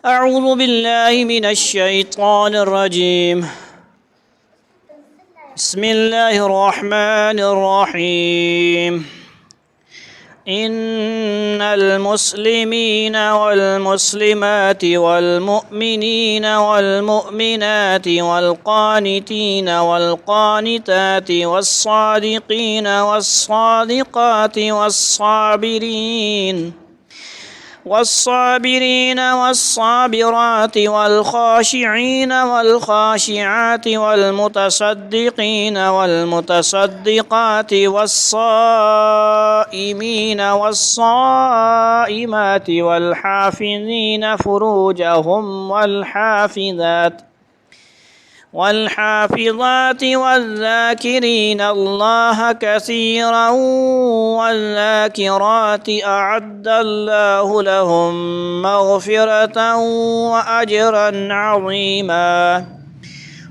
أعوذ بالله من الشيطان الرجيم. بسم الله الرحمن الرحيم. إن المسلمين والمسلمات والمؤمنين والمؤمنات والقانتين والقانتات والصادقين والصادقات والصابرين والصابرات والخاشعين والخاشعات والمتصدقين والمتصدقات والصائمين والصائمات والحافظين فروجهم والحافظات والذاكرين الله كثيرا والذاكرات أعد الله لهم مغفرة وأجرا عظيما.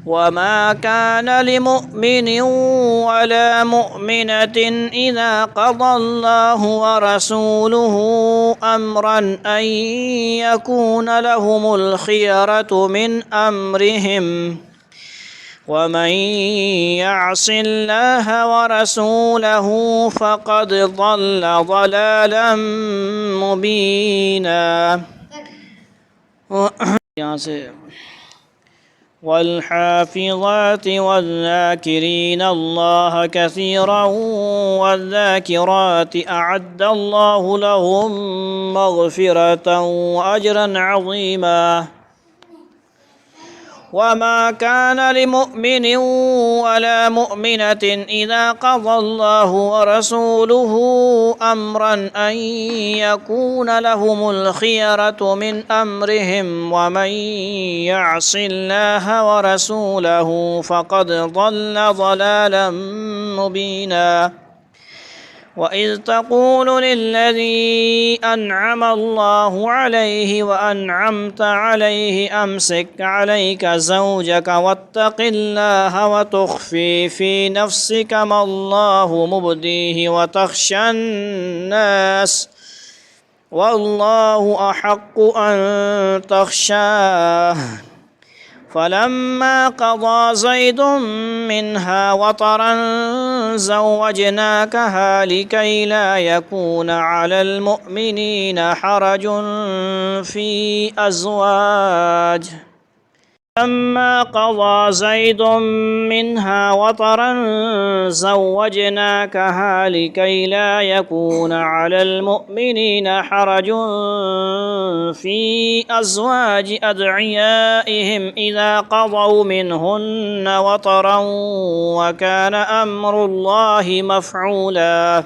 وما كان لمؤمن ولا مؤمنة إذا قضى الله ورسوله أمرا أن يكون لهم الخيرة من أمرهم ومن يعص الله ورسوله فقد ضل ضلالا مبينا. والحافظات والذاكرين الله كثيرا والذاكرات أعد الله لهم مغفرة وأجرا عظيما. وما كان لمؤمن ولا مؤمنة إذا قضى الله ورسوله أمرا أن يكون لهم الخيرة من أمرهم ومن يعص الله ورسوله فقد ضل ضلالا مبينا. وإذ تقول للذي أنعم الله عليه وأنعمت عليه أمسك عليك زوجك واتق الله وتخفي في نفسك ما الله مبديه وتخشى الناس والله أحق أن تخشاه. فلما قضى زيد منها وطرا زوجناكها لكي لا يكون على المؤمنين حرج في أزواج لما قضى زيد منها وطرا زوجناكها لكي لا يكون على المؤمنين حرج في أزواج أدعيائهم إذا قضوا منهن وطرا وكان أمر الله مفعولا.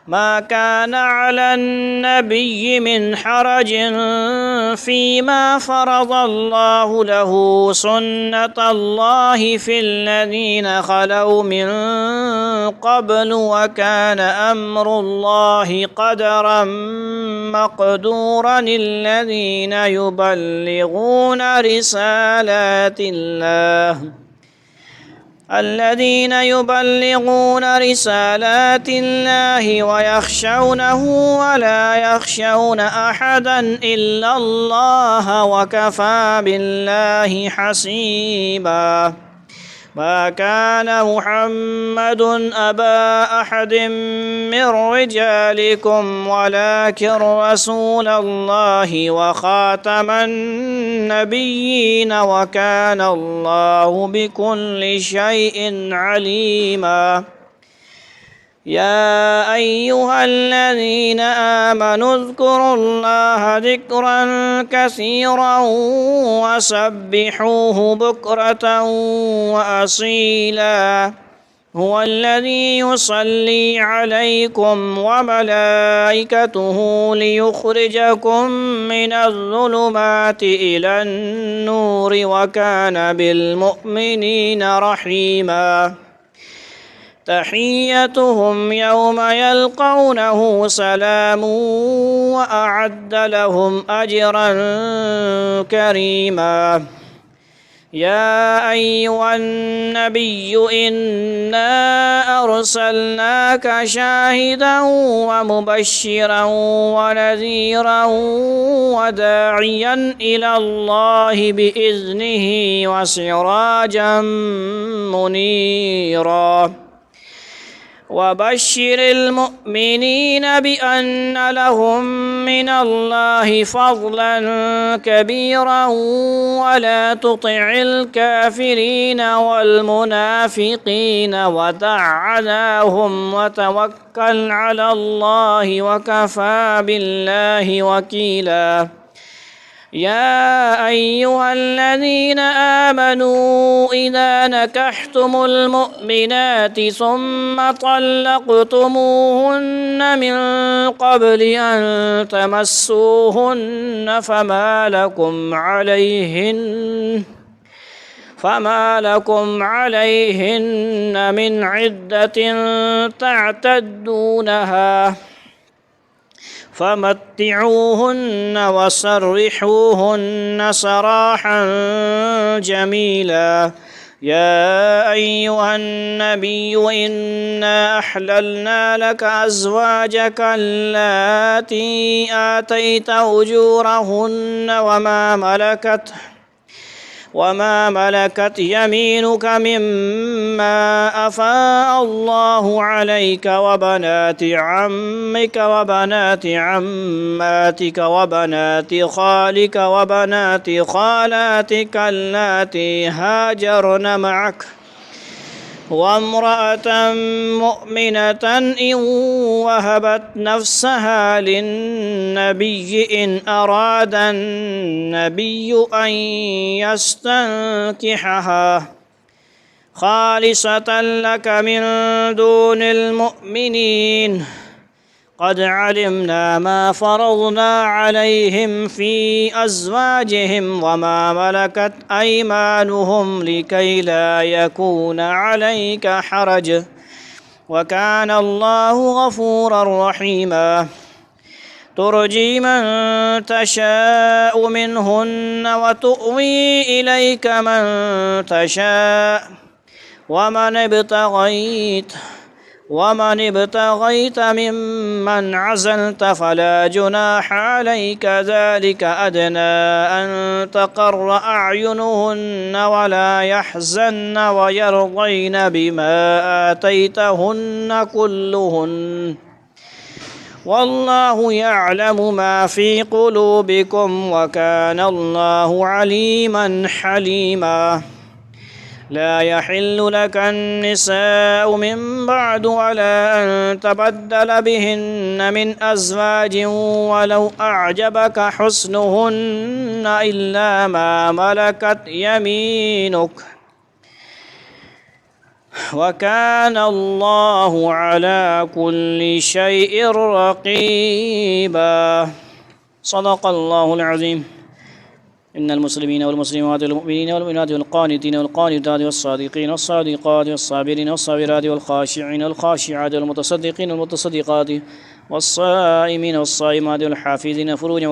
ما كان على النبي من حرج فيما فرض الله له سنة الله في الذين خلوا من قبل وكان أمر الله قدرا مقدورا. الذين يبلغون رسالات الله ويخشونه ولا يخشون أحدا إلا الله وكفى بالله حسيبا. ما كان محمد أبا أحد من رجالكم ولكن رسول الله وخاتم النبيين وكان الله بكل شيء عليما. يا أيها الذين آمنوا اذكروا الله ذكرا كثيرا وسبحوه بكرة وأصيلا. هو الذي يصلي عليكم وملائكته ليخرجكم من الظلمات إلى النور وكان بالمؤمنين رحيما. تحيتهم يوم يلقونه سلام وأعد لهم أجرا كريما. يا أيها النبي إنا أرسلناك شاهدا ومبشرا ونذيرا وداعيا إلى الله بإذنه وسراجا منيرا وبشر المؤمنين بأن لهم من الله فضلا كبيرا ولا تطع الكافرين والمنافقين ودع عنهم وتوكل على الله وكفى بالله وكيلا يا أيها الذين آمنوا إذا نكحتم المؤمنات ثم طلقتموهن من قبل أن تمسوهن فما لكم عليهن من عدة تعتدونها فمتعوهن وسرحوهن سراحا جميلا يا أيها النبي إنا أحللنا لك أزواجك اللاتي آتيت أجورهن وما ملكت يمينك مما أفاء الله عليك وبنات عمك وبنات عماتك وبنات خالك وبنات خالاتك اللاتي هاجرن معك وامرأة مؤمنة إن وهبت نفسها للنبي إن أراد النبي أن يستنكحها خالصة لك من دون المؤمنين قد علمنا ما فرضنا عليهم في أزواجهم وما ملكت أيمانهم لكي لا يكون عليك حرج وكان الله غفورا رحيما ترجي من تشاء منهن وتؤوي إليك من تشاء ومن ابتغيت ممن عزلت فلا جناح عليك ذلك أدنى أن تقر أعينهن ولا يحزن ويرضين بما آتيتهن كلهن والله يعلم ما في قلوبكم وكان الله عليما حليما لا يحل لك النساء من بعد ولا أن تبدل بهن من أزواج ولو أعجبك حسنهن إلا ما ملكت يمينك وكان الله على كل شيء رقيبا صدق الله العظيم إن المسلمين والمسلمات والمؤمنين والمؤمنات والقانتين والقانتات والصادقين والصادقات والصابرين والصابرات والخاشعين والخاشعات والمتصدقين والمتصدقات والصائمين والصائمات والحافظين فروجهم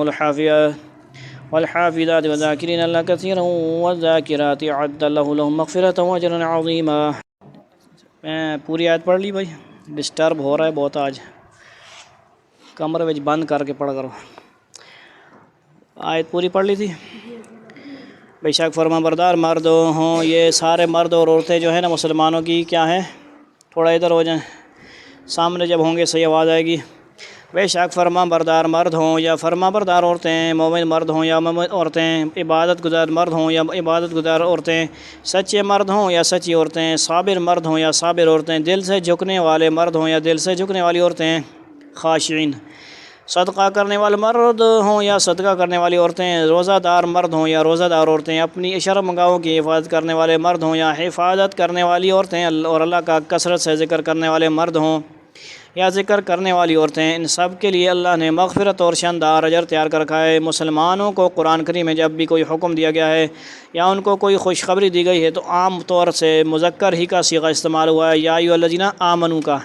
والحافظات والذاكرين الله كثيرا والذاكرات أعد الله لهم مغفرة وأجرا عظيما. میں پوری آیت پڑھ لی بھائی، ڈسٹرب ہو رہا ہے بہت، آج کمرے میں بند کر کے پڑھ کرو. آیت پوری پڑھ لی تھی. بے شک فرما بردار مرد ہوں، یہ سارے مرد اور عورتیں جو ہیں نا مسلمانوں کی کیا ہیں، تھوڑا ادھر ہو جائیں، سامنے جب ہوں گے صحیح آواز آئے گی. بے شک فرما بردار مرد ہوں یا فرما بردار عورتیں، مومن مرد ہوں یا مومن عورتیں، عبادت گزار مرد ہوں یا عبادت گزار عورتیں، سچے مرد ہوں یا سچی عورتیں، صابر مرد ہوں یا صابر عورتیں، دل سے جھکنے والے مرد ہوں یا دل سے جھکنے والی عورتیں، خاشعین، صدقہ کرنے والے مرد ہوں یا صدقہ کرنے والی عورتیں، روزہ دار مرد ہوں یا روزہ دار عورتیں، اپنی شرم گاہوں کی حفاظت کرنے والے مرد ہوں یا حفاظت کرنے والی عورتیں، اور اللہ کا کثرت سے ذکر کرنے والے مرد ہوں یا ذکر کرنے والی عورتیں، ان سب کے لیے اللہ نے مغفرت اور شاندار اجر تیار کر رکھا ہے. مسلمانوں کو قرآن کریم میں جب بھی کوئی حکم دیا گیا ہے یا ان کو کوئی خوشخبری دی گئی ہے تو عام طور سے مذکر ہی کا صیغہ استعمال ہوا ہے، یا ایھا الذین آمنوا کا.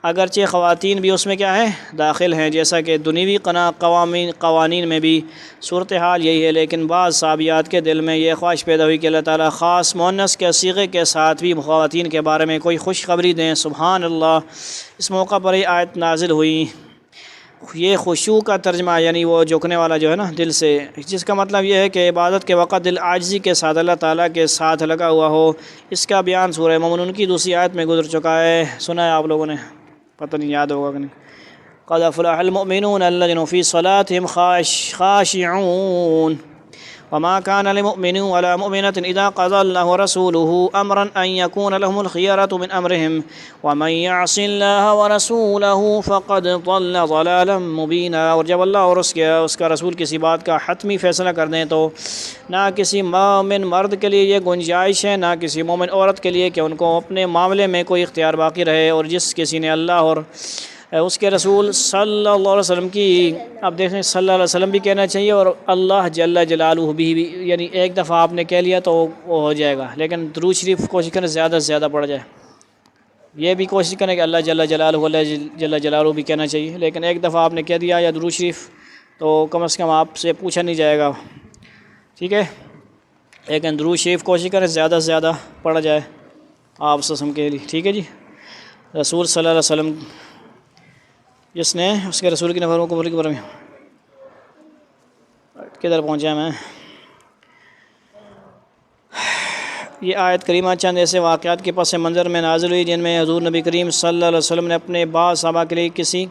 اگرچہ خواتین بھی اس میں کیا ہے داخل ہیں، جیسا کہ دنیوی قوانین میں بھی صورتحال یہی ہے، لیکن بعض صحابیات کے دل میں یہ خواہش پیدا ہوئی کہ اللہ تعالیٰ خاص مؤنث کے صیغے کے ساتھ بھی خواتین کے بارے میں کوئی خوشخبری دیں۔ سبحان اللہ، اس موقع پر یہ آیت نازل ہوئی۔ یہ خشوع کا ترجمہ یعنی وہ جھکنے والا جو ہے نا دل سے، جس کا مطلب یہ ہے کہ عبادت کے وقت دل عاجزی کے ساتھ اللہ تعالیٰ کے ساتھ لگا ہوا ہو۔ اس کا بیان سورہ مومنون کی دوسری آیت میں گزر چکا ہے، سنا ہے آپ لوگوں نے، پتہ نہیں یاد ہوگا کہ نہیں۔ قد افلح المؤمنون الذين في صلاتهم خاشعون وما كان لمؤمن ولا مؤمنة إذا قضى الله ورسوله أمرا أن يكون لهم الخيرة من أمرهم ومن يعص الله ورسوله فقد ضل ضلالا مبينا۔ اور جب اللہ اور اس کا رسول کسی بات کا حتمی فیصلہ کر دیں تو نہ کسی مومن مرد کے لیے یہ گنجائش ہے نہ کسی مومن عورت کے لیے کہ ان کو اپنے معاملے میں کوئی اختیار باقی رہے، اور جس کسی نے اللہ اور اس کے رسول صلی اللہ علیہ وسلم کی، اب دیکھیں صلی اللہ علیہ وسلم بھی کہنا چاہیے اور اللہ جل جلالہ بھی، یعنی ایک دفعہ آپ نے کہہ لیا تو وہ ہو جائے گا، لیکن درود شریف کوشش کریں زیادہ سے زیادہ پڑھ جائے۔ یہ بھی کوشش کریں کہ اللہ جل جلالہ جل جلالہ بھی کہنا چاہیے، لیکن ایک دفعہ آپ نے کہہ دیا یا درود شریف تو کم از کم آپ سے پوچھا نہیں جائے گا، ٹھیک ہے، لیکن درود شریف کوشش کریں زیادہ سے زیادہ پڑھا جائے آپ وسلم کے لیے، ٹھیک ہے جی۔ رسول صلی اللہ علیہ وسلم جس نے اس کے رسول کی نفروں کو کے بارے میں کدھر پہنچا میں، یہ آیت کریمہ چند ایسے واقعات کے پس منظر میں نازل ہوئی جن میں حضور نبی کریم صلی اللہ علیہ وسلم نے اپنے بعض صحابہ کے لیے کسی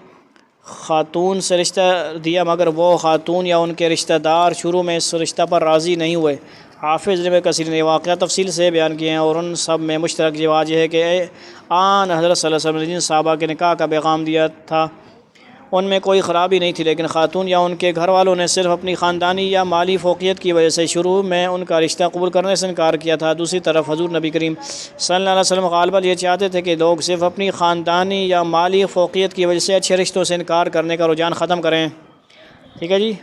خاتون سے رشتہ دیا، مگر وہ خاتون یا ان کے رشتہ دار شروع میں اس رشتہ پر راضی نہیں ہوئے۔ حافظ ابن کثیر نے واقعہ تفصیل سے بیان کیے ہیں، اور ان سب میں مشترک جواز یہ ہے کہ آن حضرت صلی اللہ علیہ وسلم نے جن صحابہ کے نکاح کا پیغام دیا تھا ان میں کوئی خرابی نہیں تھی، لیکن خاتون یا ان کے گھر والوں نے صرف اپنی خاندانی یا مالی فوقیت کی وجہ سے شروع میں ان کا رشتہ قبول کرنے سے انکار کیا تھا۔ دوسری طرف حضور نبی کریم صلی اللہ علیہ وسلم غالباً یہ چاہتے تھے کہ لوگ صرف اپنی خاندانی یا مالی فوقیت کی وجہ سے اچھے رشتوں سے انکار کرنے کا رجحان ختم کریں، ٹھیک ہے جی۔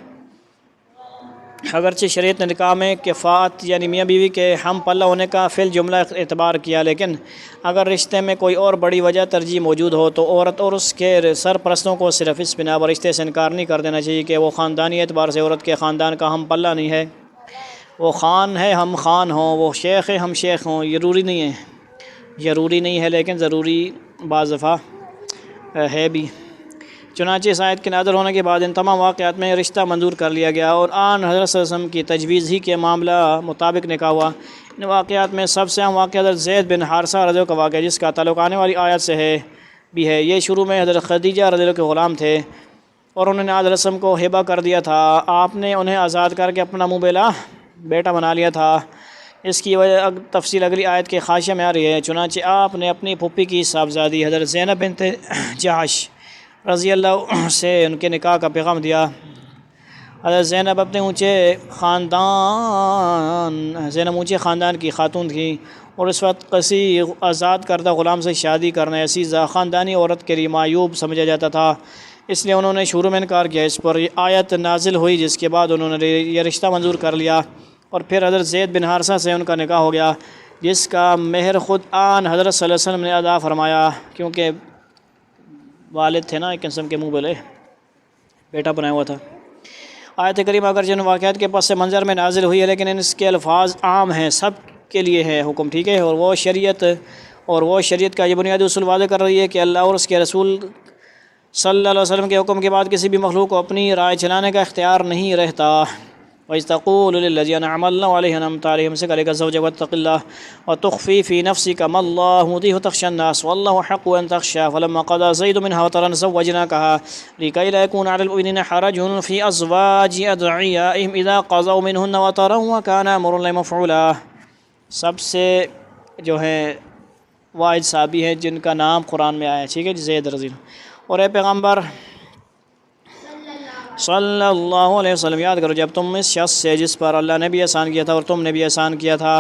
اگرچہ شریعت نے نکاح میں کفاءت یعنی میاں بیوی کے ہم پلہ ہونے کا فی الجملہ اعتبار کیا، لیکن اگر رشتے میں کوئی اور بڑی وجہ ترجیح موجود ہو تو عورت اور اس کے سرپرستوں کو صرف اس بنا پر رشتے سے انکار نہیں کر دینا چاہیے کہ وہ خاندانی اعتبار سے عورت کے خاندان کا ہم پلہ نہیں ہے، وہ خان ہے ہم خان ہوں، وہ شیخ ہے ہم شیخ ہوں، ضروری نہیں ہے لیکن ضروری بعض دفعہ ہے بھی۔ چنانچہ اس آیت کے نازل ہونے کے بعد ان تمام واقعات میں رشتہ منظور کر لیا گیا اور آن حضرت صلی اللہ علیہ وسلم کی تجویز ہی کے معاملہ مطابق نکاح ہوا۔ ان واقعات میں سب سے اہم واقعہ حضرت زید بن حارثہ رضی اللہ عنہ کا واقعہ جس کا تعلق آنے والی آیت سے ہے۔ یہ شروع میں حضرت خدیجہ رضی اللہ عنہ کے غلام تھے اور انہوں نے حضرت وسلم کو ہبہ کر دیا تھا، آپ نے انہیں آزاد کر کے اپنا منہ بیلا بیٹا بنا لیا تھا۔ اس کی وجہ تفصیل اگلی آیت کے خاشیہ میں آ رہی ہے۔ چنانچہ آپ نے اپنی پھوپھی کی صاحبزادی حضرت زینب بنت جحش رضی اللہ سے ان کے نکاح کا پیغام دیا۔ حضرت زینب اپنے اونچے خاندان کی خاتون تھیں اور اس وقت کسی آزاد کردہ غلام سے شادی کرنا ایسی خاندانی عورت کے لیے معیوب سمجھا جاتا تھا، اس لیے انہوں نے شروع میں انکار کیا۔ اس پر یہ آیت نازل ہوئی جس کے بعد انہوں نے یہ رشتہ منظور کر لیا اور پھر حضرت زید بن حارثہ سے ان کا نکاح ہو گیا، جس کا مہر خود آن حضرت صلی اللہ علیہ وسلم نے ادا فرمایا، کیونکہ والد تھے نا ایک قسم کے منہ بلے، بیٹا بنایا ہوا تھا۔ آیت کریمہ اگر جن واقعات کے پس منظر میں نازل ہوئی ہے لیکن اس کے الفاظ عام ہیں، سب کے لیے ہے حکم، ٹھیک ہے، اور وہ شریعت کا یہ بنیادی اصول واضح کر رہی ہے کہ اللہ اور اس کے رسول صلی اللہ علیہ وسلم کے حکم کے بعد کسی بھی مخلوق کو اپنی رائے چلانے کا اختیار نہیں رہتا۔ وَإِذْ تَقُولُ لِلَّذِي أَنْعَمَ اللَّهُ عَلَيْهِ أَنْعَمْتَ عَلَيْهِمْ امْسِكْ عَلَيْكَ زَوْجَكَ وَاتَّقِ اللَّهَ وَتُخْفِي فِي نَفْسِكَ مَا اللَّهُ مُبْدِيهِ وَتَخْشَى النَّاسَ وَاللَّهُ أَحَقُّ أَنْ تَخْشَاهُ فَلَمَّا قَضَىٰ زَيْدٌ مِنْهَا وَطَرًا زَوَّجْنَاكَهَا لِكَيْ لَا يَكُونَ عَلَى الْمُؤْمِنِينَ حَرَجٌ فِي أَزْوَاجِ أَدْعِيَائِهِمْ إِذَا قَضَوْا مِنْهُنَّ وَطَرًا وَكَانَ أَمْرُ اللَّهِ مَفْعُولًا۔ سب سے جو ہے واحد صحابی ہیں جن کا نام قرآن میں آیا ہے، ٹھیک ہے، زید رضی اللہ، اور اے پیغمبر صلی اللہ علیہ وسلم یاد کرو جب تم اس شخص سے جس پر اللہ نے بھی احسان کیا تھا اور تم نے بھی احسان کیا تھا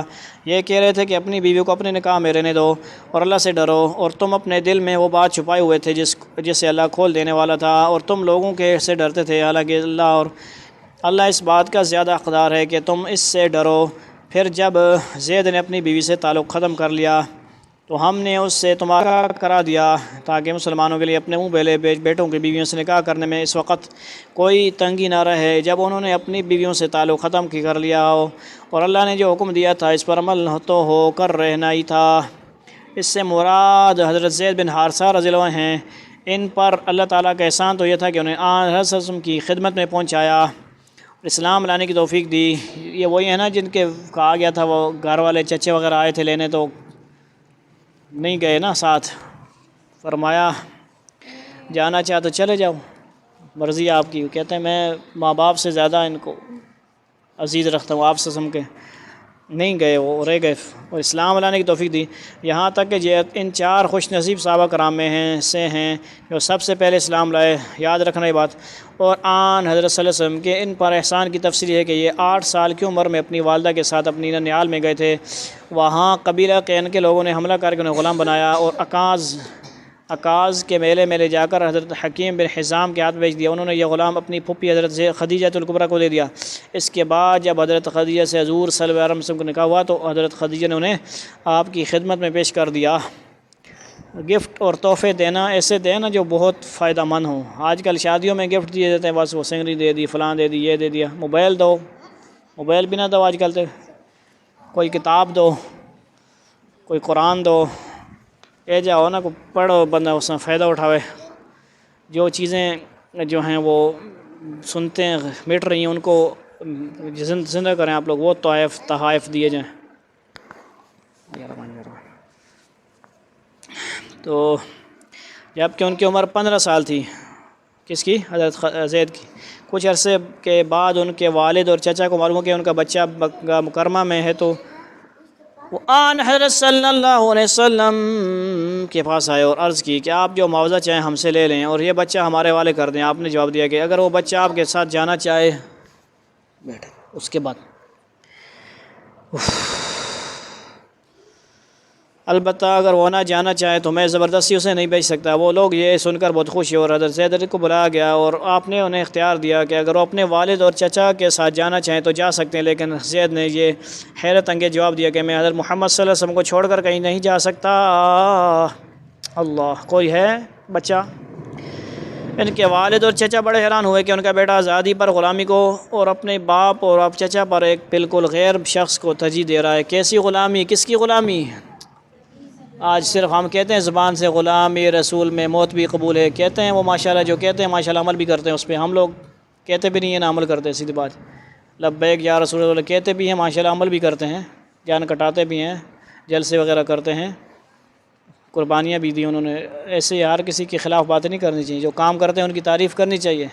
یہ کہہ رہے تھے کہ اپنی بیوی کو اپنے نکاح میں رہنے دو اور اللہ سے ڈرو، اور تم اپنے دل میں وہ بات چھپائے ہوئے تھے جسے اللہ کھول دینے والا تھا، اور تم لوگوں کے سے ڈرتے تھے، حالانکہ اللہ اس بات کا زیادہ حقدار ہے کہ تم اس سے ڈرو۔ پھر جب زید نے اپنی بیوی سے تعلق ختم کر لیا تو ہم نے اس سے تمہارا کرا دیا تاکہ مسلمانوں کے لیے اپنے منہ بیلے بیٹوں کی بیویوں سے نکاح کرنے میں اس وقت کوئی تنگی نہ رہے جب انہوں نے اپنی بیویوں سے تعلق ختم کر لیا ہو، اور اللہ نے جو حکم دیا تھا اس پر عمل تو ہو کر رہنا ہی تھا۔ اس سے مراد حضرت زید بن حارثہ رضی اللہ عنہ ہیں۔ ان پر اللہ تعالیٰ کا احسان تو یہ تھا کہ انہیں حضرت صلی اللہ علیہ وسلم کی خدمت میں پہنچایا، اسلام لانے کی توفیق دی۔ یہ وہی ہے نا جن کے کہا گیا تھا وہ گھر والے چچے وغیرہ آئے تھے لینے تو نہیں گئے نا ساتھ، فرمایا جانا چاہے تو چلے جاؤ، مرضی آپ کی۔ کہتے ہیں میں ماں باپ سے زیادہ ان کو عزیز رکھتا ہوں، آپ سے سم کے نہیں گئے، وہ رہ گئے اور اسلام لانے کی توفیق دی۔ یہاں تک کہ ان 4 خوش نصیب صحابہ کرام میں ہیں جو سب سے پہلے اسلام لائے، یاد رکھنا یہ بات۔ اور آن حضرت صلی اللہ علیہ وسلم کے ان پر احسان کی تفسیر ہے کہ یہ 8 سال کی عمر میں اپنی والدہ کے ساتھ اپنی ننیال میں گئے تھے۔ وہاں قبیلہ قین کے لوگوں نے حملہ کر کے انہیں غلام بنایا اور عکاظ کے میلے میں لے جا کر حضرت حکیم بن حزام کے ہاتھ بیچ دیا۔ انہوں نے یہ غلام اپنی پھوپھی حضرت خدیجہ الکبریٰ کو دے دیا۔ اس کے بعد جب حضرت خدیجہ سے حضور صلی اللہ علیہ وسلم کو نکاح ہوا تو حضرت خدیجہ نے انہیں آپ کی خدمت میں پیش کر دیا۔ گفٹ اور تحفے دینا ایسے دینا جو بہت فائدہ مند ہوں۔ آج کل شادیوں میں گفٹ دیے جاتے ہیں، بس وہ سنگری دے دی، فلاں دے دی، یہ دے دیا۔ موبائل دو، موبائل بھی نہ دو آج کل، تو کوئی کتاب دو، کوئی قرآن دو، اے جاؤ نا کو پڑھو، بندہ اس میں فائدہ اٹھاوے۔ جو چیزیں جو ہیں وہ سنتے ہیں مٹ رہی ہیں ان کو زندہ کریں آپ لوگ، وہ تحائف دیے جائیں۔ تو جب کہ ان کی عمر 15 سال تھی، کس کی؟ حضرت زید کی۔ کچھ عرصے کے بعد ان کے والد اور چچا کو معلوم ہو کہ ان کا بچہ مکہ مکرمہ میں ہے، تو وہ آن حضرت صلی اللہ علیہ وسلم کے پاس آئے اور عرض کی کہ آپ جو معاوضہ چاہیں ہم سے لے لیں اور یہ بچہ ہمارے حوالے کر دیں۔ آپ نے جواب دیا کہ اگر وہ بچہ آپ کے ساتھ جانا چاہے بیٹھے۔ اس کے بعد البتہ اگر وہ نہ جانا چاہے تو میں زبردستی اسے نہیں بھیج سکتا۔ وہ لوگ یہ سن کر بہت خوش ہوئے اور حضرت زید کو بلایا گیا اور آپ نے انہیں اختیار دیا کہ اگر وہ اپنے والد اور چچا کے ساتھ جانا چاہیں تو جا سکتے ہیں، لیکن زید نے یہ حیرت انگیز جواب دیا کہ میں حضرت محمد صلی اللہ علیہ وسلم کو چھوڑ کر کہیں نہیں جا سکتا۔ اللہ، کوئی ہے بچہ؟ ان کے والد اور چچا بڑے حیران ہوئے کہ ان کا بیٹا آزادی پر غلامی کو اور اپنے باپ اور چچا پر ایک بالکل غیر شخص کو ترجیح دے رہا ہے۔ کیسی غلامی؟ کس کی غلامی؟ آج صرف ہم کہتے ہیں زبان سے غلامی رسول میں موت بھی قبول ہے، کہتے ہیں وہ ماشاءاللہ جو کہتے ہیں ماشاءاللہ عمل بھی کرتے ہیں اس پہ۔ ہم لوگ کہتے بھی نہیں ہیں نہ عمل کرتے ہیں، سیدھی بات۔ لبیک یا رسول اللہ کہتے بھی ہیں، ماشاءاللہ عمل بھی کرتے ہیں، جان کٹاتے بھی ہیں، جلسے وغیرہ کرتے ہیں، قربانیاں بھی دی انہوں نے۔ ایسے ہر کسی کے خلاف باتیں نہیں کرنی چاہیے، جو کام کرتے ہیں ان کی تعریف کرنی چاہیے۔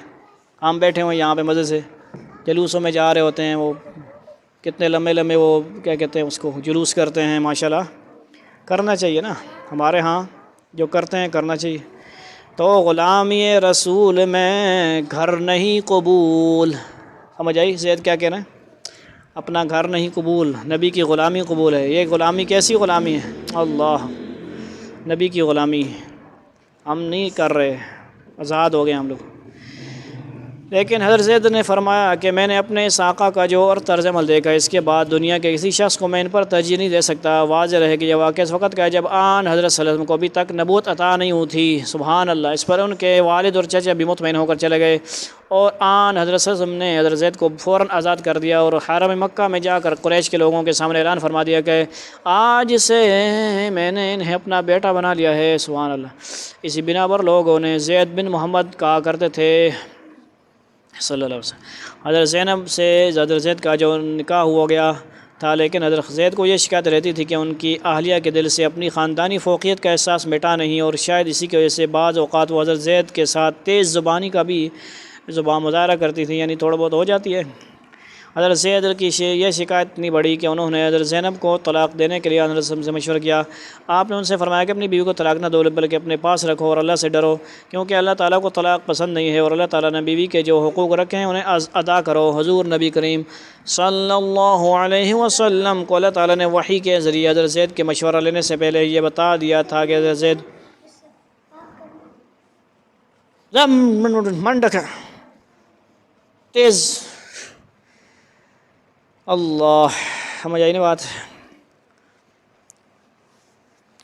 ہم بیٹھے ہوئے یہاں پہ مزے سے جلوسوں میں جا رہے ہوتے ہیں، وہ کتنے لمبے لمبے وہ کیا کہتے ہیں اس کو جلوس کرتے ہیں، ماشاءاللہ کرنا چاہیے نا، ہمارے ہاں جو کرتے ہیں کرنا چاہیے۔ تو غلامی رسول میں گھر نہیں قبول، سمجھ آئی زید کیا کہہ رہے ہیں؟ اپنا گھر نہیں قبول، نبی کی غلامی قبول ہے۔ یہ غلامی کیسی غلامی ہے؟ اللہ، نبی کی غلامی ہم نہیں کر رہے، آزاد ہو گئے ہم لوگ۔ لیکن حضرت زید نے فرمایا کہ میں نے اپنے اس آقا کا جو اور طرز عمل دیکھا، اس کے بعد دنیا کے کسی شخص کو میں ان پر ترجیح نہیں دے سکتا۔ واضح رہے کہ یہ واقعہ اس وقت کا ہے جب آن حضرت صلی اللہ علیہ وسلم کو ابھی تک نبوت عطا نہیں ہوئی تھی۔ سبحان اللہ۔ اس پر ان کے والد اور چچا بھی مطمئن ہو کر چلے گئے اور آن حضرت صلی اللہ علیہ وسلم نے حضرت زید کو فوراً آزاد کر دیا اور حرم مکہ میں جا کر قریش کے لوگوں کے سامنے اعلان فرما دیا کہ آج سے میں نے انہیں اپنا بیٹا بنا لیا ہے۔ سبحان اللہ۔ اسی بنا پر لوگوں نے زید بن محمد کہا کرتے تھے صلی اللہ علیہ وسلم۔ حضرت زینب سے حضرت زید کا جو نکاح ہو گیا تھا، لیکن حضرت زید کو یہ شکایت رہتی تھی کہ ان کی اہلیہ کے دل سے اپنی خاندانی فوقیت کا احساس مٹا نہیں، اور شاید اسی کی وجہ سے بعض اوقات وہ حضرت زید کے ساتھ تیز زبانی کا بھی زبان مظاہرہ کرتی تھی، یعنی تھوڑا بہت ہو جاتی ہے۔ حضرت زید کی یہ شکایت اتنی بڑی کہ انہوں نے حضرت زینب کو طلاق دینے کے لیے حضرت صلی اللہ علیہ وسلم سے مشورہ کیا۔ آپ نے ان سے فرمایا کہ اپنی بیوی کو طلاق نہ دو بلکہ اپنے پاس رکھو اور اللہ سے ڈرو، کیونکہ اللہ تعالیٰ کو طلاق پسند نہیں ہے، اور اللہ تعالیٰ نے بیوی کے جو حقوق رکھے ہیں انہیں ادا کرو۔ حضور نبی کریم صلی اللہ علیہ وسلم کو اللہ تعالیٰ نے وحی کے ذریعے حضرت زید کے مشورہ لینے سے پہلے یہ بتا دیا تھا کہ حضرت زید منڈک تیز، اللہ سمجھ آئی نا بات؟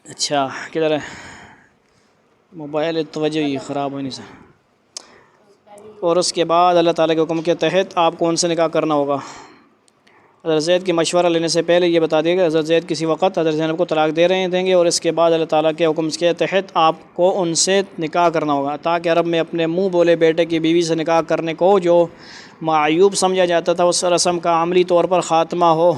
اچھا کدھر ہے موبائل؟ توجہ ہی خراب ہوئی نہیں سر. اور اس کے بعد اللہ تعالیٰ کے حکم کے تحت آپ کو ان سے نکاح کرنا ہوگا. حضرت زید کی مشورہ لینے سے پہلے یہ بتا دیا کہ حضرت زید کسی وقت حضرت زینب کو طلاق دیں گے، اور اس کے بعد اللہ تعالیٰ کے حکم کے تحت آپ کو ان سے نکاح کرنا ہوگا، تاکہ عرب میں اپنے منہ بولے بیٹے کی بیوی سے نکاح کرنے کو جو معیوب سمجھا جاتا تھا اس رسم کا عملی طور پر خاتمہ ہو.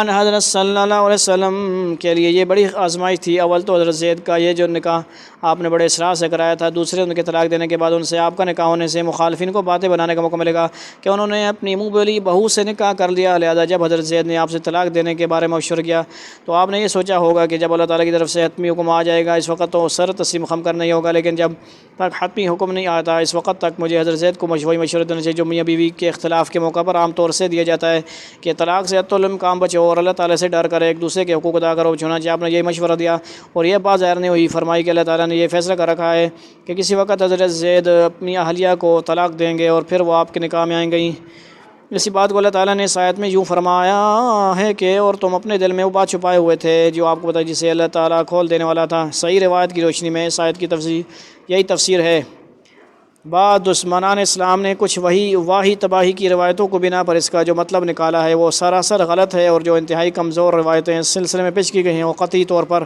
حضرت صلی اللہ علیہ وسلم کے لیے یہ بڑی آزمائش تھی. اول تو حضرت زید کا یہ جو نکاح آپ نے بڑے اصرار سے کرایا تھا، دوسرے ان کے طلاق دینے کے بعد ان سے آپ کا نکاح ہونے سے مخالفین کو باتیں بنانے کا موقع ملے گا کہ انہوں نے اپنی منہ بولی بہو سے نکاح کر لیا. لہذا جب حضرت زید نے آپ سے طلاق دینے کے بارے میں مشورہ کیا تو آپ نے یہ سوچا ہوگا کہ جب اللہ تعالیٰ کی طرف سے حتمی حکم آ جائے گا اس وقت تو سر تسلیم خم کرنا ہی ہوگا، لیکن جب تک حتمی حکم نہیں آتا اس وقت تک مجھے حضرت زید کو مشورہ دینا چاہیے جو میاں بیوی کے اختلاف کے موقع پر عام طور سے دیا جاتا ہے کہ طلاق سے کام بچو اور اللہ تعالیٰ سے ڈر کر ایک دوسرے کے حقوق ادا کرو. چنانچہ آپ نے یہی مشورہ دیا اور یہ بات ظاہر نہیں ہوئی. فرمائی کہ اللہ تعالیٰ نے یہ فیصلہ کر رکھا ہے کہ کسی وقت حضرت زید اپنی اہلیہ کو طلاق دیں گے اور پھر وہ آپ کے نکاح میں آئیں گی. اسی بات کو اللہ تعالیٰ نے اس آیت میں یوں فرمایا ہے کہ اور تم اپنے دل میں وہ بات چھپائے ہوئے تھے جو آپ کو بتائی جسے اللہ تعالیٰ کھول دینے والا تھا. صحیح روایت کی روشنی میں اس آیت کی یہی تفسیر ہے. بعد دشمنان اسلام نے کچھ واہی تباہی کی روایتوں کو بنا پر اس کا جو مطلب نکالا ہے وہ سراسر غلط ہے، اور جو انتہائی کمزور روایتیں اس سلسلے میں پیش کی گئی ہیں وہ قطعی طور پر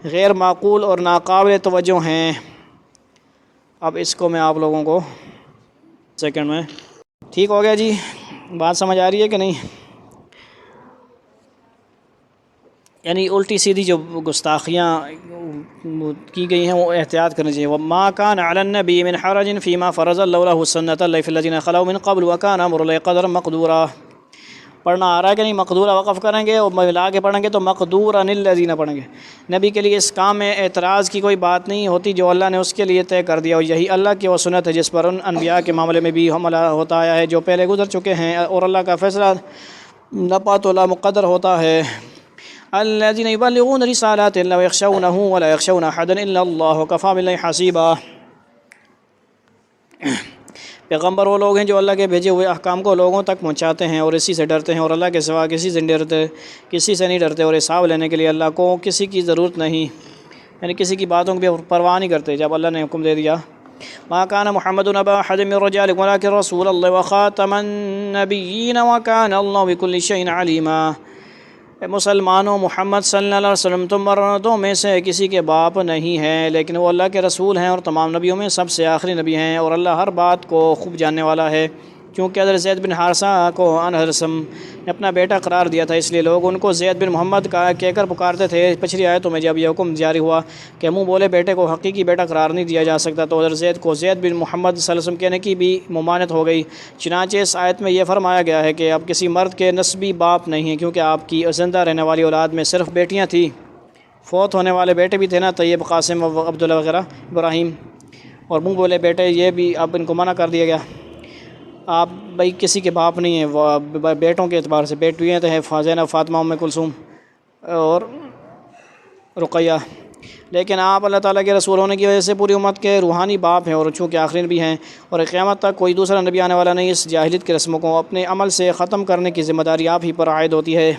غیر معقول اور ناقابل توجہ ہیں. اب اس کو میں آپ لوگوں کو سیکنڈ میں ٹھیک ہو گیا جی؟ بات سمجھ آ رہی ہے کہ نہیں؟ یعنی الٹی سیدھی جو گستاخیاں کی گئی ہیں وہ احتیاط کرنی چاہیے. وما كان على النبي من حرج فيما فرض الله له سنة الله في الذين خلوا من قبل وكان امر الله قدرا مقدورا. پڑھنا آ رہا ہے کہ نہیں؟ مقدورا وقف کریں گے اور ملا کے پڑھیں گے تو مقدورا الذين پڑھیں گے. نبی کے لیے اس کام میں اعتراض کی کوئی بات نہیں ہوتی جو اللہ نے اس کے لیے طے کر دیا، اور یہی اللہ کی وہ سنت ہے جس پر ان انبیاء کے معاملے میں بھی حملہ ہوتا آیا ہے جو پہلے گزر چکے ہیں، اور اللہ کا فیصلہ نپات اللہ مقدر ہوتا ہے. الذين يبلغون رسالات الله ويخشونه ولا يخشون احدا الا الله وكفى بالله حسيبا. پیغمبر وہ لوگ ہیں جو اللہ کے بھیجے ہوئے احکام کو لوگوں تک پہنچاتے ہیں اور اسی سے ڈرتے ہیں، اور اللہ کے سوا کسی سے نہیں ڈرتے، اور حساب لینے کے لیے اللہ کو کسی کی ضرورت نہیں، یعنی کسی کی باتوں کی پرواہ نہیں کرتے. جب اللہ نے حکم دے دیا ما كان محمد ابا احد من رجالكم ولكن رسول الله وخاتم النبيين وكان الله بكل شيء عليما. مسلمانوں، محمد صلی اللہ علیہ وسلم تم مردوں میں سے کسی کے باپ نہیں ہیں، لیکن وہ اللہ کے رسول ہیں اور تمام نبیوں میں سب سے آخری نبی ہیں، اور اللہ ہر بات کو خوب جاننے والا ہے. کیونکہ حضرت زید بن حارثہ کو حضرت نے اپنا بیٹا قرار دیا تھا، اس لیے لوگ ان کو زید بن محمد کا کہہ کر پکارتے تھے. پچھلی آیتوں میں جب یہ حکم جاری ہوا کہ منہ بولے بیٹے کو حقیقی بیٹا قرار نہیں دیا جا سکتا تو حضرت زید کو زید بن محمد صلی اللہ علیہ وسلم کہنے کی بھی ممانعت ہو گئی. چنانچہ اس آیت میں یہ فرمایا گیا ہے کہ اب کسی مرد کے نسبی باپ نہیں ہیں، کیونکہ آپ کی زندہ رہنے والی اولاد میں صرف بیٹیاں تھیں. فوت ہونے والے بیٹے بھی تھے نا، طیب، قاسم، عبداللہ وغیرہ، ابراہیم، اور منہ بولے بیٹے یہ بھی اب ان کو منع کر دیا گیا. آپ بھائی کسی کے باپ نہیں ہیں، وہ بیٹوں کے اعتبار سے بیٹیاں تو ہیں زینب، فاطمہ، ام کلثوم اور رقیہ، لیکن آپ اللہ تعالیٰ کے رسول ہونے کی وجہ سے پوری امت کے روحانی باپ ہیں، اور چونکہ آخرین بھی ہیں، اور قیامت تک کوئی دوسرا نبی آنے والا نہیں. اس جاہلیت کی رسموں کو اپنے عمل سے ختم کرنے کی ذمہ داری آپ ہی پر عائد ہوتی ہے.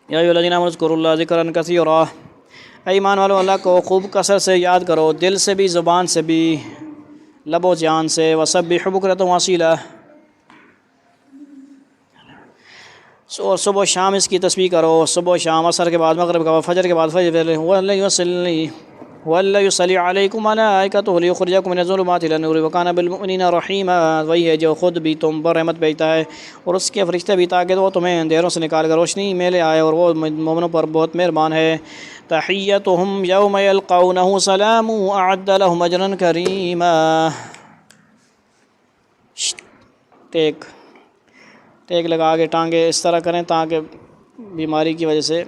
یا ایھا الذین آمنوا اذکروا اللہ ذکرا کثیرا. اے ایمان والو، اللہ کو خوب کثرت سے یاد کرو، دل سے بھی، زبان سے بھی، لب و جان سے. وسبح بکرۃ واصیلا، اور صبح و شام اس کی تسبیح کرو، صبح و شام، عصر کے بعد، مغرب کے بعد، فجر کے بعد فجر. وَاللَّهُ يُصَلِّي عَلَيْكُمْ وَمَلَائِكَتُهُ لِيُخْرِجَكُم مِّنَ الظُّلُمَاتِ إِلَى النُّورِ وَكَانَ بِالْمُؤْمِنِينَ رَحِيمًا. وہی ہے جو خود بھی تم پر رحمت بھیجتا ہے اور اس کے فرشتے بھی، تاکہ وہ تمہیں اندھیروں سے نکال کر روشنی میں لے آئے، اور وہ مومنوں پر بہت مہربان ہے. تحیتهم یوم یلقونه سلام اعد لهم اجرا کریما. ٹیک لگا کے ٹانگیں اس طرح کریں تاکہ بیماری کی وجہ سے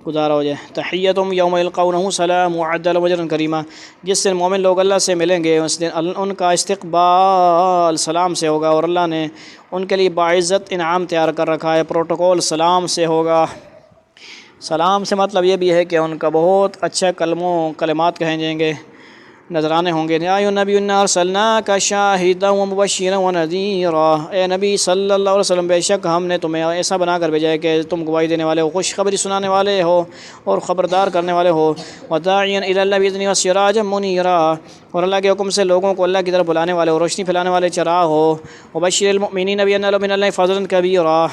گزارا ہو جائے. تحیتهم یوم یلقونه سلام اعد لهم اجرا کریما. جس دن مومن لوگ اللہ سے ملیں گے اس دن ان کا استقبال سلام سے ہوگا، اور اللہ نے ان کے لیے باعزت انعام تیار کر رکھا ہے. پروٹوکول سلام سے ہوگا. سلام سے مطلب یہ بھی ہے کہ ان کا بہت اچھا کلمات کہیں جائیں گے. نذرانے ہوں گے۔ یا ایھا النبی انا ارسلناک شاہدا ومبشرا ونذیرا، اے نبی صلی اللہ علیہ وسلم بے شک ہم نے تمہیں ایسا بنا کر بھیجا ہے کہ تم گواہی دینے والے ہو، خوشخبری سنانے والے ہو اور خبردار کرنے والے ہو، وداعیا الی اللہ باذنہ وسراجا منیرا، اور اللہ کے حکم سے لوگوں کو اللہ کی طرف بلانے والے ہو، روشنی پھیلانے والے چراغ ہو، وبشر المؤمنین بان لهم من اللہ فضلا کبیرا،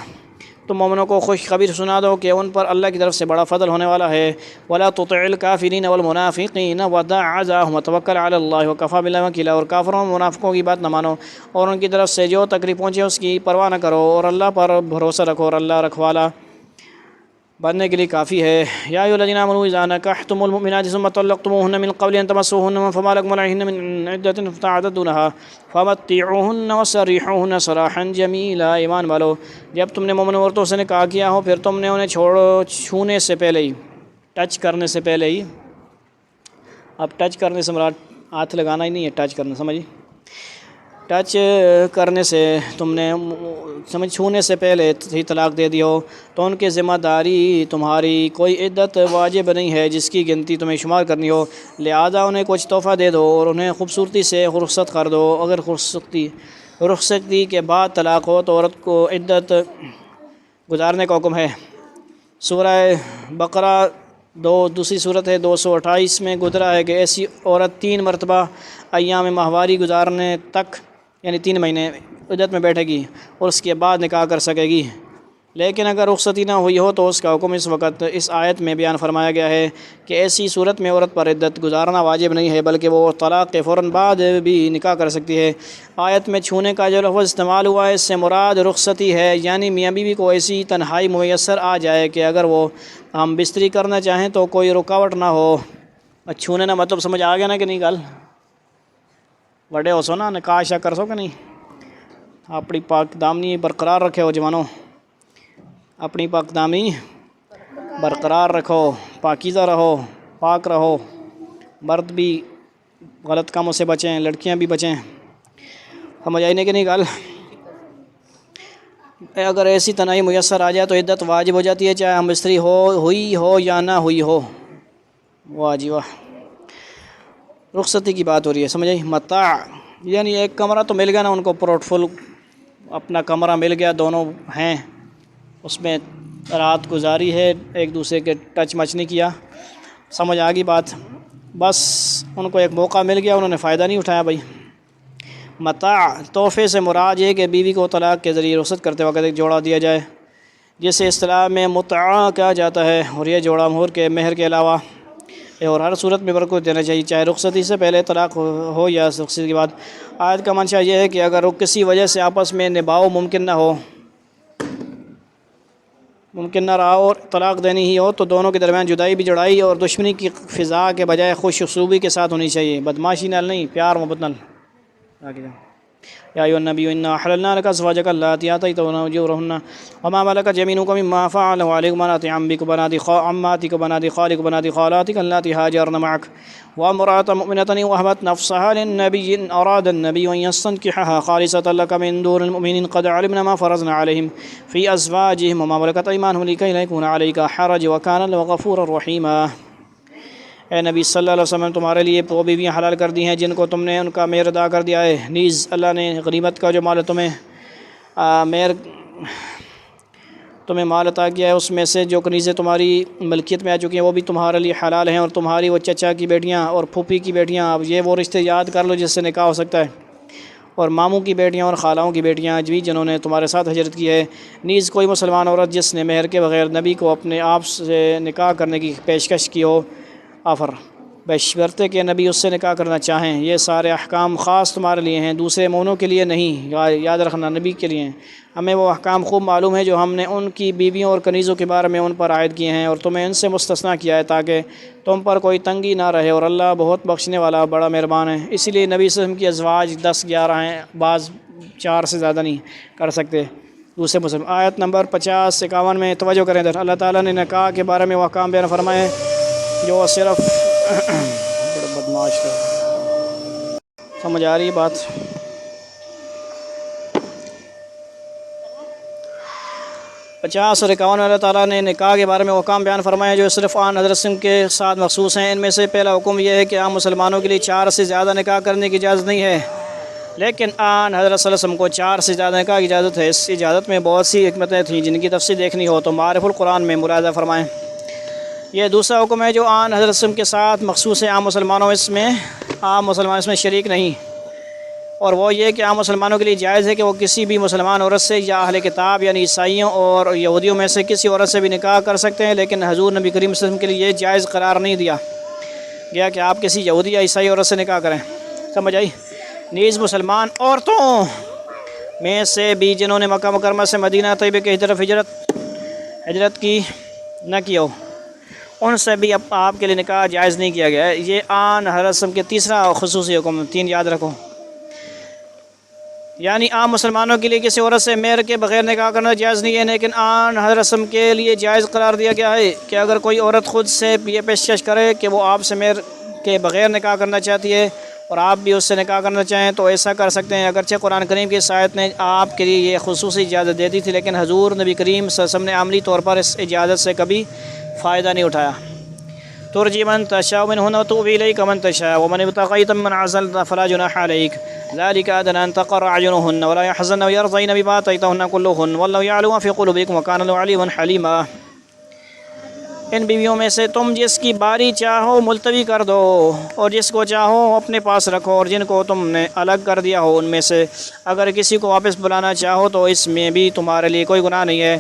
تم مومنوں کو خوشخبری سنا دو کہ ان پر اللہ کی طرف سے بڑا فضل ہونے والا ہے، ولا تطع الکافرین والمنافقین ودع اذاهم وتوکل علی اللہ وکفی باللہ وکیلا، اور کافروں اور منافقوں کی بات نہ مانو اور ان کی طرف سے جو تکلیف پہنچے اس کی پرواہ نہ کرو، اور اللہ پر بھروسہ رکھو اور اللہ رکھوالا بننے کے لیے کافی ہے۔ یا ایھا الذین آمنوا اذا نکحتم المؤمنات ثم طلقتموهن من قبل ان تمسوهن فما لكم عليهن من عدة فتعتدونها فمتعوهن وسرحوهن سراحا جمیلا، ایمان والو جب تم نے مومن عورتوں سے نکاح کیا ہو پھر تم نے انہیں چھونے سے پہلے ہی، ٹچ کرنے سے پہلے ہی، اب ٹچ کرنے سے مراد ہاتھ لگانا ہی نہیں ہے، ٹچ کرنا سمجھی، ٹچ کرنے سے تم نے چھونے سے پہلے ہی طلاق دے دی ہو تو ان کی ذمہ داری تمہاری کوئی عدت واجب نہیں ہے جس کی گنتی تمہیں شمار کرنی ہو، لہذا انہیں کچھ تحفہ دے دو اور انہیں خوبصورتی سے رخصت کر دو، اگر رخصتی کے بعد طلاق ہو تو عورت کو عدت گزارنے کا حکم ہے۔ سورہ بقرہ دوسری صورت ہے 228 میں گزرا ہے کہ ایسی عورت 3 مرتبہ ایام ماہواری گزارنے تک یعنی 3 مہینے عدت میں بیٹھے گی اور اس کے بعد نکاح کر سکے گی، لیکن اگر رخصتی نہ ہوئی ہو تو اس کا حکم اس وقت اس آیت میں بیان فرمایا گیا ہے کہ ایسی صورت میں عورت پر عدت گزارنا واجب نہیں ہے بلکہ وہ طلاق کے فوراً بعد بھی نکاح کر سکتی ہے۔ آیت میں چھونے کا جو لفظ استعمال ہوا ہے اس سے مراد رخصتی ہے، یعنی میاں بیوی کو ایسی تنہائی میسر آ جائے کہ اگر وہ ہم بستری کرنا چاہیں تو کوئی رکاوٹ نہ ہو۔ چھونے نہ مطلب سمجھ آ گیا نا کہ نہیں؟ گل وڈے ہو سو نا، نکاح شا کر سو کہ نہیں؟ اپنی پاک دامنی برقرار رکھے ہو جوانوں، اپنی پاک دامنی برقرار رکھو، پاکیزہ رہو، پاک رہو، مرد بھی غلط کاموں سے بچیں، لڑکیاں بھی بچیں، سمجھ آئی نہیں کہ نہیں گل؟ اگر ایسی تنہائی میسر آ جائے تو عدت واجب ہو جاتی ہے، چاہے ہم بستری ہوئی ہو یا نہ ہوئی ہو۔ واہ جی واہ، رخصتی کی بات ہو رہی ہے، سمجھ آئی؟ متاع یعنی ایک کمرہ تو مل گیا نا ان کو، پورٹفول اپنا کمرہ مل گیا، دونوں ہیں اس میں رات گزاری ہے، ایک دوسرے کے ٹچ مچ نہیں کیا، سمجھ آ گئی بات؟ بس ان کو ایک موقع مل گیا، انہوں نے فائدہ نہیں اٹھایا بھائی۔ متاع تحفے سے مراد یہ کہ بیوی کو طلاق کے ذریعے رخصت کرتے وقت ایک جوڑا دیا جائے جسے اصطلاح میں متعہ کہا جاتا ہے، اور یہ جوڑا مہر کے علاوہ اور ہر صورت میں برکت دینا چاہیے، چاہے رخصتی سے پہلے طلاق ہو یا رخصتی کے بعد۔ آیت کا منشا یہ ہے کہ اگر کسی وجہ سے آپس میں نبھاؤ ممکن نہ رہا اور طلاق دینی ہی ہو تو دونوں کے درمیان جدائی بھی جڑائی اور دشمنی کی فضا کے بجائے خوش اسلوبی کے ساتھ ہونی چاہیے، بدماشی نال نہیں، پیار محبت نال۔ یا ایھا النبی انا احللنا لک ازواجک اللاتی آتیتہن اجورہن وما ملکت یمینک مما فعل علیک بنات عمک بنات عماتک بنات خالک بنات خالاتک اللاتی ہاجرن معک وامرأة مؤمنة وهبت نفسها للنبي إن أراد النبي أن يستنكحها خالصة لك من دون المؤمنين قد علمنا ما فرضنا عليهم في أزواجهم وما ملكت أيمانهم لكي لا يكون عليك حرج وكان الله غفورا رحيما۔ اے نبی صلی اللہ علیہ وسلم تمہارے لیے وہ بیویاں حلال کر دی ہیں جن کو تم نے ان کا مہر ادا کر دیا ہے، نیز اللہ نے غنیمت کا جو مال تمہیں مال عطا کیا ہے اس میں سے جو کنیزیں تمہاری ملکیت میں آ چکی ہیں وہ بھی تمہارے لیے حلال ہیں، اور تمہاری وہ چچا کی بیٹیاں اور پھوپھی کی بیٹیاں، اب یہ وہ رشتے یاد کر لو جس سے نکاح ہو سکتا ہے، اور ماموں کی بیٹیاں اور خالاؤں کی بیٹیاں بھی جنہوں نے تمہارے ساتھ ہجرت کی ہے، نیز کوئی مسلمان عورت جس نے مہر کے بغیر نبی کو اپنے آپ سے نکاح کرنے کی پیشکش کی ہو، آفر بشرطے کہ نبی اس سے نکاح کرنا چاہیں۔ یہ سارے احکام خاص تمہارے لیے ہیں، دوسرے مومنوں کے لیے نہیں، یاد رکھنا نبی کے لیے ہیں۔ ہمیں وہ احکام خوب معلوم ہیں جو ہم نے ان کی بیویوں اور کنیزوں کے بارے میں ان پر عائد کیے ہیں، اور تمہیں ان سے مستثنیٰ کیا ہے تاکہ تم پر کوئی تنگی نہ رہے، اور اللہ بہت بخشنے والا بڑا مہربان ہے۔ اسی لیے نبی صلی اللہ علیہ وسلم کی ازواج 10-11 ہیں، بعض 4 سے زیادہ نہیں کر سکتے دوسرے مسلم۔ آیت نمبر 50-51 میں توجہ کریں ادھر، اللہ تعالیٰ نے نکاح کے بارے میں وہ احکام بیان فرمائے جو صرف بڑا بدماش ہے، سمجھ آ رہی ہے بات؟ 50 اور 51 اللہ تعالیٰ نے نکاح کے بارے میں حکام بیان فرمایا جو صرف آن حضرت وسلم کے ساتھ مخصوص ہیں۔ ان میں سے پہلا حکم یہ ہے کہ عام مسلمانوں کے لیے 4 سے زیادہ نکاح کرنے کی اجازت نہیں ہے، لیکن آن حضرت صلی اللہ علیہ وسلم کو 4 سے زیادہ نکاح کی اجازت ہے۔ اس اجازت میں بہت سی حکمتیں تھیں جن کی تفصیل دیکھنی ہو تو معارف القرآن میں ملاحظہ فرمائیں۔ یہ دوسرا حکم ہے جو آن حضرت وسلم کے ساتھ مخصوص ہے، عام مسلمان اس میں شریک نہیں، اور وہ یہ کہ عام مسلمانوں کے لیے جائز ہے کہ وہ کسی بھی مسلمان عورت سے یا اہل کتاب یعنی عیسائیوں اور یہودیوں میں سے کسی عورت سے بھی نکاح کر سکتے ہیں، لیکن حضور نبی کریم صلی اللہ علیہ وسلم کے لیے یہ جائز قرار نہیں دیا گیا کہ آپ کسی یہودی یا عیسائی عورت سے نکاح کریں۔ سمجھ آئی؟ نیز مسلمان عورتوں میں سے بھی جنہوں نے مکہ مکرمہ سے مدینہ طیبہ کی طرف ہجرت کی نہ کی ہو، ان سے بھی اب آپ کے لیے نکاح جائز نہیں کیا گیا ہے۔ یہ آن حضرت وسلم کے تیسرا خصوصی حکم، 3 یاد رکھو، یعنی عام مسلمانوں کے لیے کسی عورت سے مہر کے بغیر نکاح کرنا جائز نہیں ہے، لیکن آن حضرت وسلم کے لیے جائز قرار دیا گیا ہے کہ اگر کوئی عورت خود سے یہ پیشکش کرے کہ وہ آپ سے مہر کے بغیر نکاح کرنا چاہتی ہے اور آپ بھی اس سے نکاح کرنا چاہیں تو ایسا کر سکتے ہیں۔ اگرچہ قرآن کریم کی اس آیت نے آپ کے لیے یہ خصوصی اجازت دے دی تھی، لیکن حضور نبی کریم صلی اللہ علیہ وسلم نے عملی طور پر اس اجازت سے کبھی فائدہ نہیں اٹھایا۔ ترجی من تشاء منهن وتؤوي إليك من تشاء ومن ابتغيت ممن عزلت فلا جناح عليك ذلك أدنى أن تقر أعينهن ولا يحزن ويرضين بما آتيتهن كلهن والله يعلم ما في قلوبكم وكان الله عليما حليما۔ ان بیویوں میں سے تم جس کی باری چاہو ملتوی کر دو اور جس کو چاہو اپنے پاس رکھو، اور جن کو تم نے الگ کر دیا ہو ان میں سے اگر کسی کو واپس بلانا چاہو تو اس میں بھی تمہارے لیے کوئی گناہ نہیں ہے۔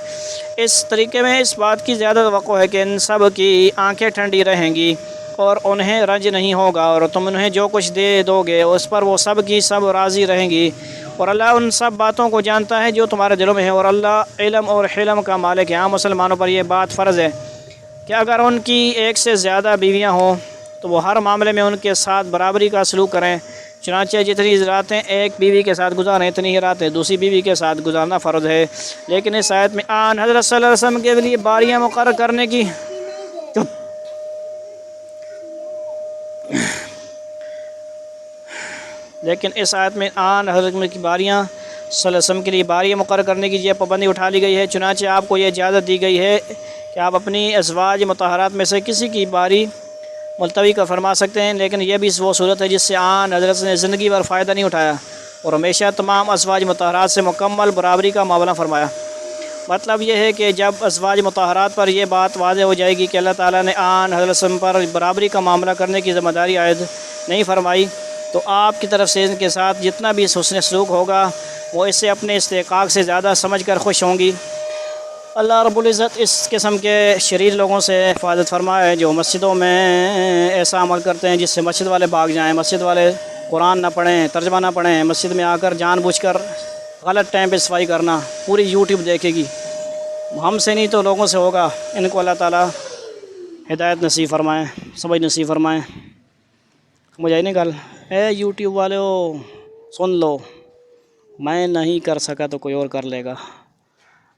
اس طریقے میں اس بات کی زیادہ توقع ہے کہ ان سب کی آنکھیں ٹھنڈی رہیں گی اور انہیں رنج نہیں ہوگا، اور تم انہیں جو کچھ دے دو گے اس پر وہ سب کی سب راضی رہیں گی، اور اللہ ان سب باتوں کو جانتا ہے جو تمہارے دلوں میں ہے، اور اللہ علم اور حلم کا مالک ہے۔ عام مسلمانوں پر یہ بات فرض ہے کہ اگر ان کی ایک سے زیادہ بیویاں ہوں تو وہ ہر معاملے میں ان کے ساتھ برابری کا سلوک کریں، چنانچہ جتنی راتیں ایک بیوی کے ساتھ گزاریں اتنی ہی راتیں دوسری بیوی کے ساتھ گزارنا فرض ہے۔ لیکن اس آیت میں آن حضرت صلی اللہ علیہ وسلم کے لیے باریاں مقرر کرنے کی باریاں صلی اللہ علیہ وسلم کے لیے باریاں مقرر کرنے کی یہ پابندی اٹھا لی گئی ہے، چنانچہ آپ کو یہ اجازت دی گئی ہے کہ آپ اپنی ازواج مطہرات میں سے کسی کی باری ملتوی کا فرما سکتے ہیں، لیکن یہ بھی وہ صورت ہے جس سے آن حضرت نے زندگی بھر فائدہ نہیں اٹھایا اور ہمیشہ تمام ازواج مطہرات سے مکمل برابری کا معاملہ فرمایا۔ مطلب یہ ہے کہ جب ازواج مطہرات پر یہ بات واضح ہو جائے گی کہ اللہ تعالیٰ نے آن حضرت وسلم پر برابری کا معاملہ کرنے کی ذمہ داری عائد نہیں فرمائی تو آپ کی طرف سے ان کے ساتھ جتنا بھی حسن سلوک ہوگا وہ اسے اپنے استحقاق سے زیادہ سمجھ کر خوش ہوں گی۔ اللہ رب العزت اس قسم کے شریر لوگوں سے حفاظت فرمائے جو مسجدوں میں ایسا عمل کرتے ہیں جس سے مسجد والے بھاگ جائیں، مسجد والے قرآن نہ پڑھیں، ترجمہ نہ پڑھیں، مسجد میں آ کر جان بوجھ کر غلط ٹائم پہ صفائی کرنا، پوری یوٹیوب دیکھے گی، ہم سے نہیں تو لوگوں سے ہوگا۔ ان کو اللہ تعالیٰ ہدایت نصیب فرمائیں، سمجھ نصیب فرمائیں۔ مجھے نہیں گل اے یوٹیوب والے ہو سن لو، میں نہیں کر سکا تو کوئی اور کر لے گا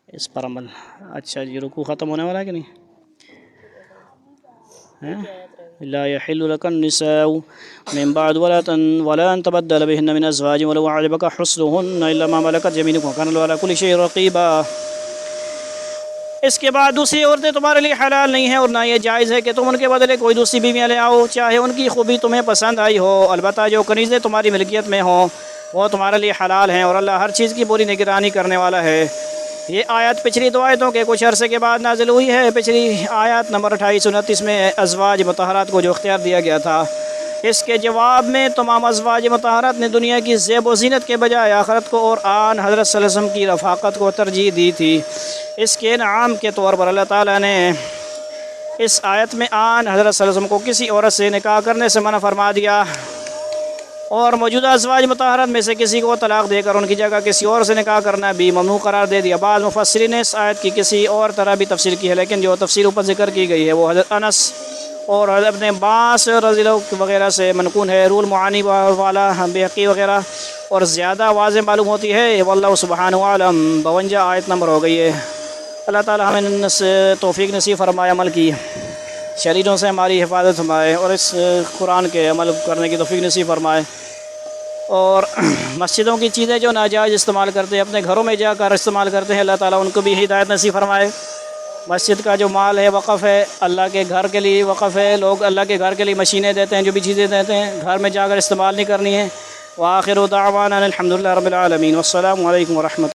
اس پر عمل۔ اچھا جی، رکوع ختم ہونے والا ہے کہ نہیں؟ لا يحل لك النساء من بعد ولا أن تبدل بهن من أزواج ولو أعجبك حسنهن إلا ما ملكت يمينك وكان الله على كل شيء رقيبا۔ اس کے بعد دوسری عورتیں تمہارے لیے حلال نہیں ہیں اور نہ یہ جائز ہے کہ تم ان کے بدلے کوئی دوسری بیویاں لے آؤ چاہے ان کی خوبی تمہیں پسند آئی ہو، البتہ جو کنیزیں تمہاری ملکیت میں ہوں وہ تمہارے لیے حلال ہیں، اور اللہ ہر چیز کی پوری نگرانی کرنے والا ہے۔ یہ آیت پچھلی دو آیتوں کے کچھ عرصے کے بعد نازل ہوئی ہے۔ پچھلی آیت نمبر 28-29 میں ازواج مطہرات کو جو اختیار دیا گیا تھا، اس کے جواب میں تمام ازواج مطہرات نے دنیا کی زیب و زینت کے بجائے آخرت کو اور آن حضرت صلی اللہ علیہ وسلم کی رفاقت کو ترجیح دی تھی۔ اس کے انعام کے طور پر اللہ تعالیٰ نے اس آیت میں آن حضرت صلی اللہ علیہ وسلم کو کسی عورت سے نکاح کرنے سے منع فرما دیا اور موجودہ ازواج مطہرات میں سے کسی کو طلاق دے کر ان کی جگہ کسی اور سے نکاح کرنا بھی ممنوع قرار دے دیا۔ بعض مفسرین نے اس آیت کی کسی اور طرح بھی تفسیر کی ہے، لیکن جو تفسیر اوپر ذکر کی گئی ہے وہ حضرت انس اور حضرت ابن عباس رضی اللہ وغیرہ سے منقول ہے، رول معانی والا بحقی وغیرہ، اور زیادہ واضح معلوم ہوتی ہے۔ واللہ سبحانہ عالم۔ 52 آیت نمبر ہو گئی ہے۔ اللہ تعالی ہمیں توفیق نصیب فرمائے عمل کی، شریروں سے ہماری حفاظت فرمائے اور اس قرآن کے عمل کرنے کی توفیق نصیب فرمائے۔ اور مسجدوں کی چیزیں جو ناجائز استعمال کرتے ہیں اپنے گھروں میں جا کر استعمال کرتے ہیں، اللہ تعالیٰ ان کو بھی ہدایت نصیب فرمائے۔ مسجد کا جو مال ہے وقف ہے، اللہ کے گھر کے لیے وقف ہے، لوگ اللہ کے گھر کے لیے مشینیں دیتے ہیں، جو بھی چیزیں دیتے ہیں گھر میں جا کر استعمال نہیں کرنی ہے۔ وآخر دعوانا الحمد للہ رب العالمین، والسلام علیکم ورحمۃ اللہ۔